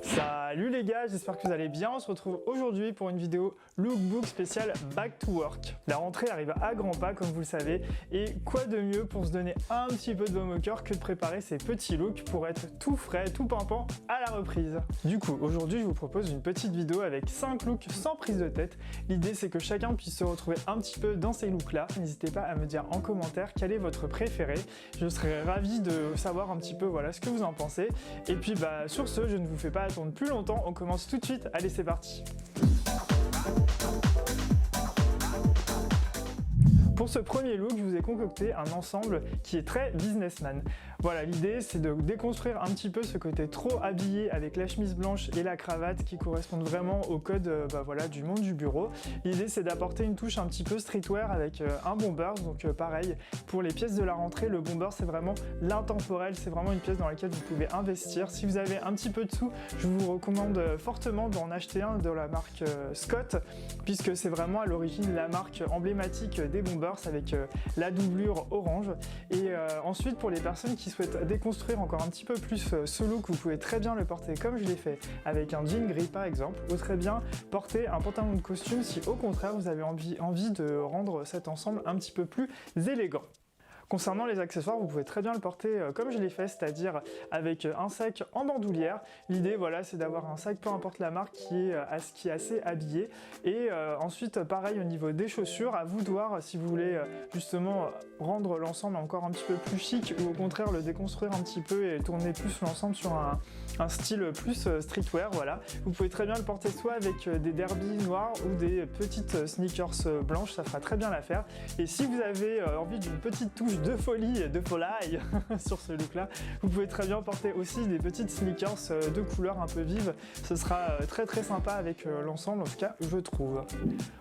Salut les gars, j'espère que vous allez bien. On se retrouve aujourd'hui pour une vidéo lookbook spéciale Back to Work. La rentrée arrive à grands pas comme vous le savez et quoi de mieux pour se donner un petit peu de baume au cœur que de préparer ces petits looks pour être tout frais, tout pimpant à la reprise. Du coup, aujourd'hui je vous propose une petite vidéo avec 5 looks sans prise de tête. L'idée c'est que chacun puisse se retrouver un petit peu dans ces looks là. N'hésitez pas à me dire en commentaire quel est votre préféré. Je serais ravi de savoir un petit peu ce que vous en pensez. Et puis sur ce, je ne vous fais pas attendre plus longtemps, on commence tout de suite. Allez, c'est parti. Pour ce premier look, je vous ai concocté un ensemble qui est très businessman. Voilà, l'idée c'est de déconstruire un petit peu ce côté trop habillé avec la chemise blanche et la cravate qui correspondent vraiment au code du monde du bureau. L'idée c'est d'apporter une touche un petit peu streetwear avec un bomber. Donc pareil, pour les pièces de la rentrée, le bomber c'est vraiment l'intemporel, c'est vraiment une pièce dans laquelle vous pouvez investir. Si vous avez un petit peu de sous, je vous recommande fortement d'en acheter un de la marque Scott, puisque c'est vraiment à l'origine la marque emblématique des bombers avec la doublure orange. Et ensuite pour les personnes qui souhaitent déconstruire encore un petit peu plus ce look, vous pouvez très bien le porter comme je l'ai fait avec un jean gris par exemple, ou très bien porter un pantalon de costume si au contraire vous avez envie de rendre cet ensemble un petit peu plus élégant. Concernant les accessoires, vous pouvez très bien le porter comme je l'ai fait, c'est-à-dire avec un sac en bandoulière. L'idée, c'est d'avoir un sac, peu importe la marque, qui est assez habillé. Et ensuite, pareil au niveau des chaussures, à vous de voir si vous voulez justement rendre l'ensemble encore un petit peu plus chic ou au contraire le déconstruire un petit peu et tourner plus l'ensemble sur un style plus streetwear. Voilà. Vous pouvez très bien le porter soit avec des derbies noirs ou des petites sneakers blanches, ça fera très bien l'affaire. Et si vous avez envie d'une petite touche de folie, de folie sur ce look là, vous pouvez très bien porter aussi des petites sneakers de couleurs un peu vives. Ce sera très très sympa avec l'ensemble, en tout cas je trouve.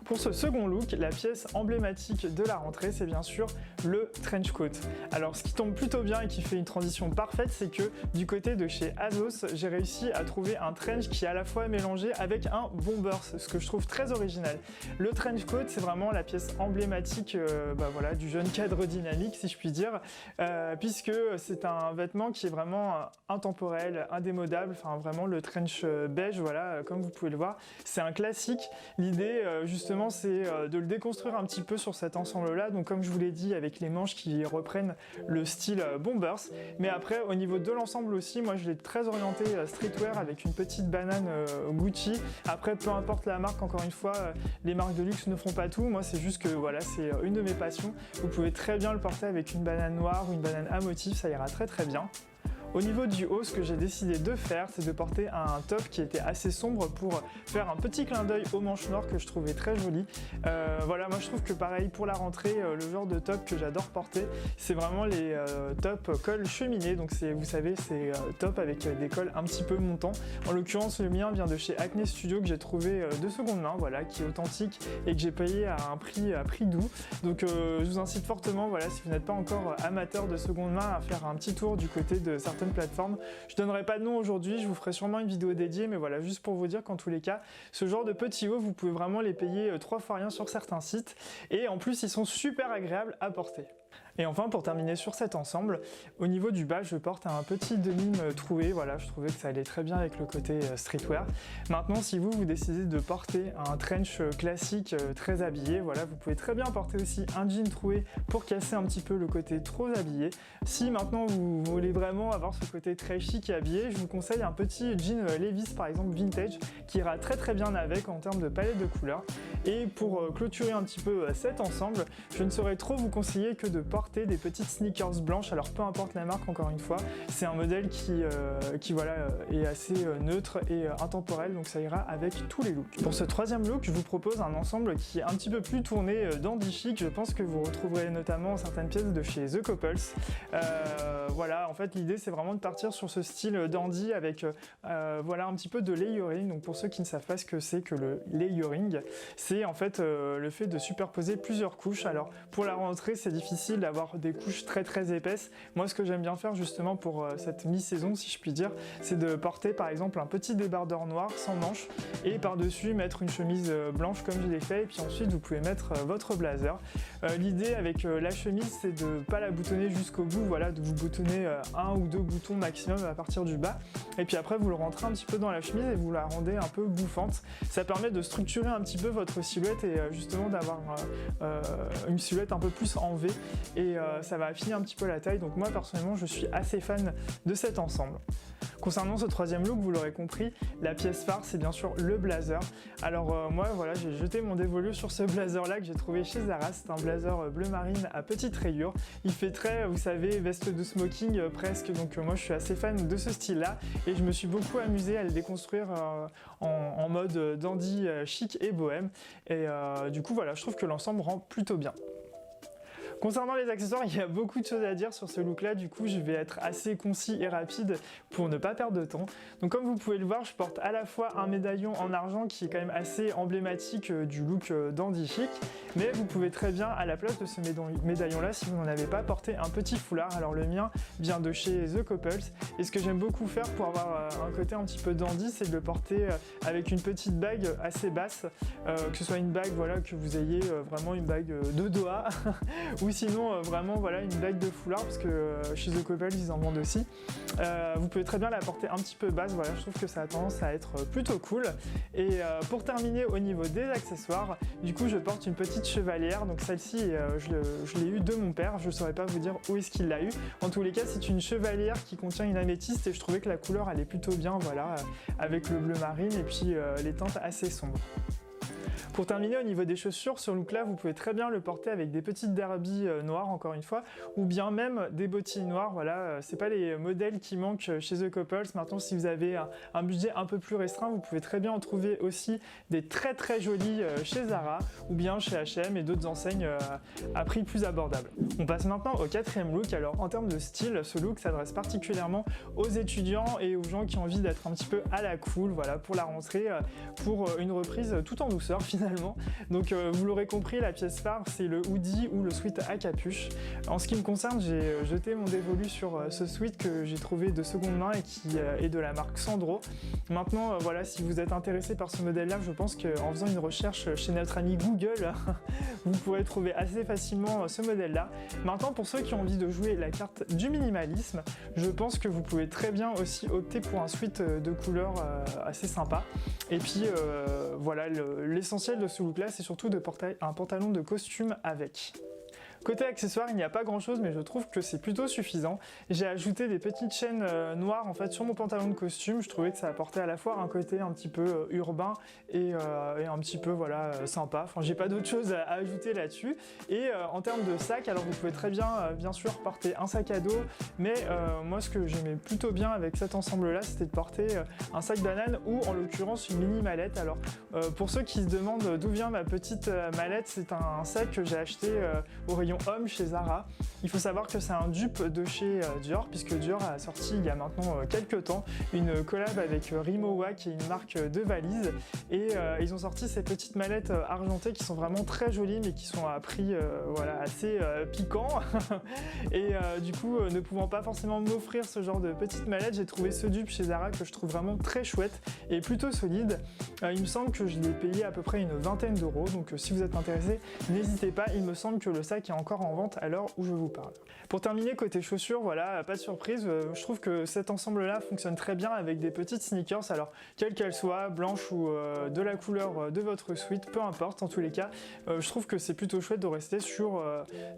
Pour ce second look, la pièce emblématique de la rentrée, c'est bien sûr le trench coat. Alors ce qui tombe plutôt bien et qui fait une transition parfaite, c'est que du côté de chez ASOS, j'ai réussi à trouver un trench qui est à la fois mélangé avec un bomber, ce que je trouve très original. Le trench coat, c'est vraiment la pièce emblématique du jeune cadre dynamique, si je puis dire, puisque c'est un vêtement qui est vraiment intemporel, indémodable, enfin vraiment le trench beige, comme vous pouvez le voir, c'est un classique. L'idée justement c'est de le déconstruire un petit peu sur cet ensemble là, donc comme je vous l'ai dit avec les manches qui reprennent le style bombers, mais après au niveau de l'ensemble aussi, moi je l'ai très orienté streetwear avec une petite banane Gucci. Après peu importe la marque, encore une fois, les marques de luxe ne font pas tout, moi c'est juste que c'est une de mes passions. Vous pouvez très bien le porter avec une banane noire ou une banane à motif, ça ira très très bien. Au niveau du haut, ce que j'ai décidé de faire, c'est de porter un top qui était assez sombre pour faire un petit clin d'œil aux manches noires que je trouvais très joli. Moi je trouve que pareil pour la rentrée, le genre de top que j'adore porter, c'est vraiment les tops col cheminée. Donc vous savez, c'est top avec des cols un petit peu montants. En l'occurrence, le mien vient de chez Acne Studio que j'ai trouvé de seconde main, qui est authentique et que j'ai payé à un prix doux. Donc je vous incite fortement, si vous n'êtes pas encore amateur de seconde main, à faire un petit tour du côté de certaines plateformes. Je donnerai pas de nom aujourd'hui, je vous ferai sûrement une vidéo dédiée, mais juste pour vous dire qu'en tous les cas, ce genre de petits hauts, vous pouvez vraiment les payer 3 fois rien sur certains sites, et en plus ils sont super agréables à porter. Et enfin, pour terminer sur cet ensemble, au niveau du bas, je porte un petit denim troué. Je trouvais que ça allait très bien avec le côté streetwear. Maintenant, si vous décidez de porter un trench classique très habillé, vous pouvez très bien porter aussi un jean troué pour casser un petit peu le côté trop habillé. Si maintenant vous voulez vraiment avoir ce côté très chic et habillé, je vous conseille un petit jean Levi's par exemple vintage qui ira très très bien avec en termes de palette de couleurs. Et pour clôturer un petit peu cet ensemble, je ne saurais trop vous conseiller que de porter des petites sneakers blanches. Alors peu importe la marque, encore une fois, c'est un modèle qui est assez neutre et intemporel, donc ça ira avec tous les looks. Pour ce troisième look, je vous propose un ensemble qui est un petit peu plus tourné dandy chic. Je pense que vous retrouverez notamment certaines pièces de chez The Couples. En fait l'idée c'est vraiment de partir sur ce style dandy avec un petit peu de layering. Donc pour ceux qui ne savent pas ce que c'est que le layering, c'est en fait le fait de superposer plusieurs couches. Alors pour la rentrée c'est difficile d'avoir des couches très épaisses. Moi ce que j'aime bien faire justement pour cette mi-saison si je puis dire, c'est de porter par exemple un petit débardeur noir sans manches et par-dessus mettre une chemise blanche comme je l'ai fait, et puis ensuite vous pouvez mettre votre blazer. L'idée avec la chemise, c'est de ne pas la boutonner jusqu'au bout, voilà, de vous boutonner un ou deux boutons maximum à partir du bas, et puis après vous le rentrez un petit peu dans la chemise et vous la rendez un peu bouffante. Ça permet de structurer un petit peu votre silhouette et justement d'avoir une silhouette un peu plus en V, et ça va affiner un petit peu la taille. Donc moi personnellement je suis assez fan de cet ensemble. Concernant ce troisième look, vous l'aurez compris, la pièce phare c'est bien sûr le blazer. Alors moi voilà, j'ai jeté mon dévolu sur ce blazer là que j'ai trouvé chez Zara. C'est un blazer bleu marine à petites rayures. Il fait très, vous savez, veste de smoking presque, donc moi je suis assez fan de ce style là et je me suis beaucoup amusé à le déconstruire en mode dandy chic et bohème, et du coup voilà, je trouve que l'ensemble rend plutôt bien. Concernant les accessoires, il y a beaucoup de choses à dire sur ce look là, du coup je vais être assez concis et rapide pour ne pas perdre de temps. Donc comme vous pouvez le voir, je porte à la fois un médaillon en argent qui est quand même assez emblématique du look dandy chic, mais vous pouvez très bien à la place de ce médaillon là, si vous n'en avez pas, porter un petit foulard. Alors le mien vient de chez The Couples, et ce que j'aime beaucoup faire pour avoir un côté un petit peu dandy, c'est de le porter avec une petite bague assez basse, que ce soit une bague voilà, que vous ayez vraiment une bague de doigts ou sinon vraiment voilà, une bague de foulard, parce que chez The Couples ils en vendent aussi. Vous pouvez très bien la porter un petit peu basse, voilà, je trouve que ça a tendance à être plutôt cool. Et pour terminer au niveau des accessoires, du coup je porte une petite chevalière, donc celle-ci je l'ai eue de mon père, je ne saurais pas vous dire où est-ce qu'il l'a eu. En tous les cas c'est une chevalière qui contient une améthyste et je trouvais que la couleur elle est plutôt bien, voilà, avec le bleu marine et puis les teintes assez sombres. Pour terminer, au niveau des chaussures, ce look là vous pouvez très bien le porter avec des petites derbies noires encore une fois, ou bien même des bottines noires. Voilà, c'est pas les modèles qui manquent chez The Couples. Maintenant si vous avez un budget un peu plus restreint, vous pouvez très bien en trouver aussi des très jolis chez Zara ou bien chez H&M et d'autres enseignes à prix plus abordable. On passe maintenant au quatrième look. Alors en termes de style, ce look s'adresse particulièrement aux étudiants et aux gens qui ont envie d'être un petit peu à la cool, voilà, pour la rentrée, pour une reprise tout en douceur finalement. Donc vous l'aurez compris, la pièce phare c'est le hoodie ou le sweat à capuche. En ce qui me concerne, j'ai jeté mon dévolu sur ce sweat que j'ai trouvé de seconde main et qui est de la marque Sandro. Maintenant voilà, si vous êtes intéressé par ce modèle là, je pense qu'en faisant une recherche chez notre ami Google vous pourrez trouver assez facilement ce modèle là. Maintenant pour ceux qui ont envie de jouer la carte du minimalisme, je pense que vous pouvez très bien aussi opter pour un sweat de couleur assez sympa. Et puis voilà, l'essentiel de ce look là c'est surtout de porter un pantalon de costume avec. Côté accessoires, il n'y a pas grand chose, mais je trouve que c'est plutôt suffisant. J'ai ajouté des petites chaînes noires en fait sur mon pantalon de costume. Je trouvais que ça apportait à la fois un côté un petit peu urbain et un petit peu voilà, sympa. Enfin, j'ai pas d'autre chose à ajouter là-dessus. Et en termes de sac, alors vous pouvez très bien sûr porter un sac à dos, mais moi ce que j'aimais plutôt bien avec cet ensemble-là, c'était de porter un sac banane ou en l'occurrence une mini mallette. Alors pour ceux qui se demandent d'où vient ma petite mallette, c'est un sac que j'ai acheté au rayon homme chez Zara. Il faut savoir que c'est un dupe de chez Dior, puisque Dior a sorti il y a maintenant quelques temps une collab avec Rimowa qui est une marque de valises, et ils ont sorti ces petites mallettes argentées qui sont vraiment très jolies mais qui sont à prix voilà, assez piquant et du coup ne pouvant pas forcément m'offrir ce genre de petites mallettes, j'ai trouvé ce dupe chez Zara que je trouve vraiment très chouette et plutôt solide. Il me semble que je l'ai payé à peu près une vingtaine d'euros, donc si vous êtes intéressé n'hésitez pas, il me semble que le sac est encore en vente à l'heure où je vous parle. Pour terminer, côté chaussures, voilà, pas de surprise, je trouve que cet ensemble là fonctionne très bien avec des petites sneakers, alors quelles qu'elles soient, blanches ou de la couleur de votre sweat, peu importe, en tous les cas je trouve que c'est plutôt chouette de rester sur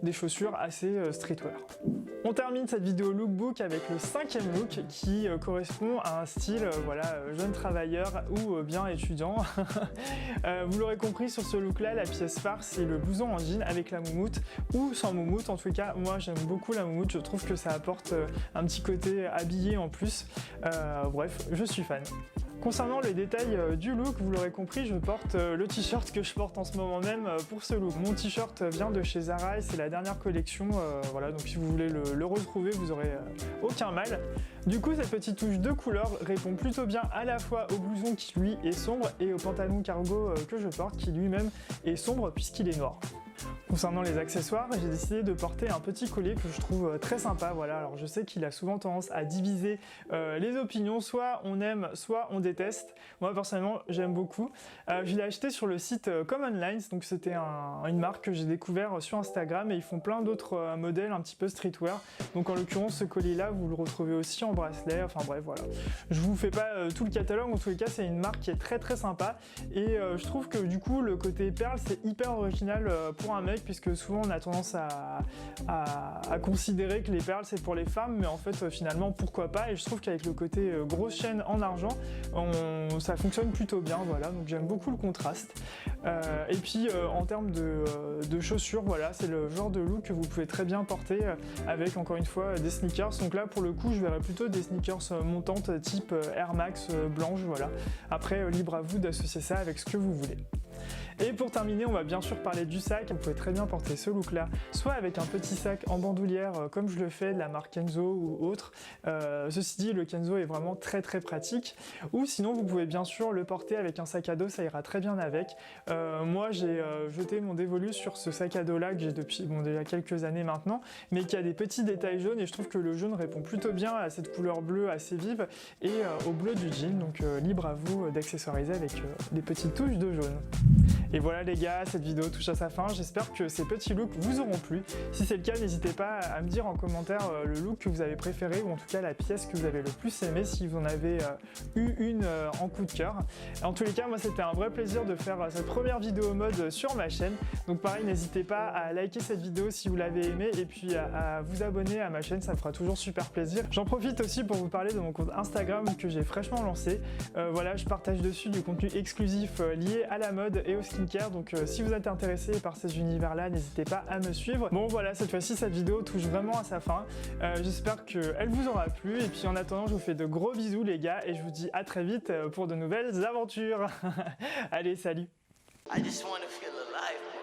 des chaussures assez streetwear. On termine cette vidéo lookbook avec le cinquième look qui correspond à un style voilà, jeune travailleur ou bien étudiant. Vous l'aurez compris, sur ce look là, la pièce phare c'est le blouson en jean avec la moumoute ou sans moumoute. En tout cas moi j'aime beaucoup la moumoute, je trouve que ça apporte un petit côté habillé en plus. Bref, je suis fan. Concernant les détails du look, vous l'aurez compris, je porte le t-shirt que je porte en ce moment même pour ce look. Mon t-shirt vient de chez Zara et c'est la dernière collection, voilà, donc si vous voulez le retrouver, vous aurez aucun mal. Du coup, cette petite touche de couleur répond plutôt bien à la fois au blouson qui lui est sombre et au pantalon cargo que je porte qui lui-même est sombre puisqu'il est noir. Concernant les accessoires, j'ai décidé de porter un petit collier que je trouve très sympa. Voilà, alors je sais qu'il a souvent tendance à diviser les opinions, soit on aime, soit on déteste. Moi personnellement, j'aime beaucoup. Je l'ai acheté sur le site Common Lines, donc c'était une marque que j'ai découvert sur Instagram et ils font plein d'autres modèles un petit peu streetwear. Donc en l'occurrence, ce collier-là, vous le retrouvez aussi en bracelet. Enfin bref, voilà. Je vous fais pas tout le catalogue. En tous les cas, c'est une marque qui est très très sympa et je trouve que du coup, le côté perle, c'est hyper original pour un mec, puisque souvent on a tendance à considérer que les perles c'est pour les femmes, mais en fait finalement pourquoi pas, et je trouve qu'avec le côté grosse chaîne en argent, ça fonctionne plutôt bien, voilà, donc j'aime beaucoup le contraste. Et puis en termes de chaussures, voilà, c'est le genre de look que vous pouvez très bien porter avec encore une fois des sneakers. Donc là pour le coup je verrais plutôt des sneakers montantes type Air Max blanche, voilà. Après libre à vous d'associer ça avec ce que vous voulez. Et pour terminer, on va bien sûr parler du sac. Vous pouvez très bien porter ce look là, soit avec un petit sac en bandoulière comme je le fais de la marque Kenzo ou autre. Ceci dit, le Kenzo est vraiment très très pratique. Ou sinon vous pouvez bien sûr le porter avec un sac à dos, ça ira très bien avec. Moi j'ai jeté mon dévolu sur ce sac à dos là que j'ai depuis déjà quelques années maintenant, mais qui a des petits détails jaunes et je trouve que le jaune répond plutôt bien à cette couleur bleue assez vive et au bleu du jean. Donc libre à vous d'accessoiriser avec des petites touches de jaune. Et voilà les gars, cette vidéo touche à sa fin. J'espère que ces petits looks vous auront plu. Si c'est le cas, n'hésitez pas à me dire en commentaire le look que vous avez préféré, ou en tout cas la pièce que vous avez le plus aimé, si vous en avez eu une en coup de cœur. En tous les cas, moi c'était un vrai plaisir de faire cette première vidéo mode sur ma chaîne. Donc pareil, n'hésitez pas à liker cette vidéo si vous l'avez aimée, et puis à vous abonner à ma chaîne, ça me fera toujours super plaisir. J'en profite aussi pour vous parler de mon compte Instagram que j'ai fraîchement lancé. Voilà, je partage dessus du contenu exclusif lié à la mode et au skincare, donc si vous êtes intéressé par ces univers là, n'hésitez pas à me suivre. Bon voilà, cette fois-ci cette vidéo touche vraiment à sa fin, j'espère qu'elle vous aura plu, et puis en attendant je vous fais de gros bisous les gars, et je vous dis à très vite pour de nouvelles aventures. Allez, salut. I just wanna feel alive.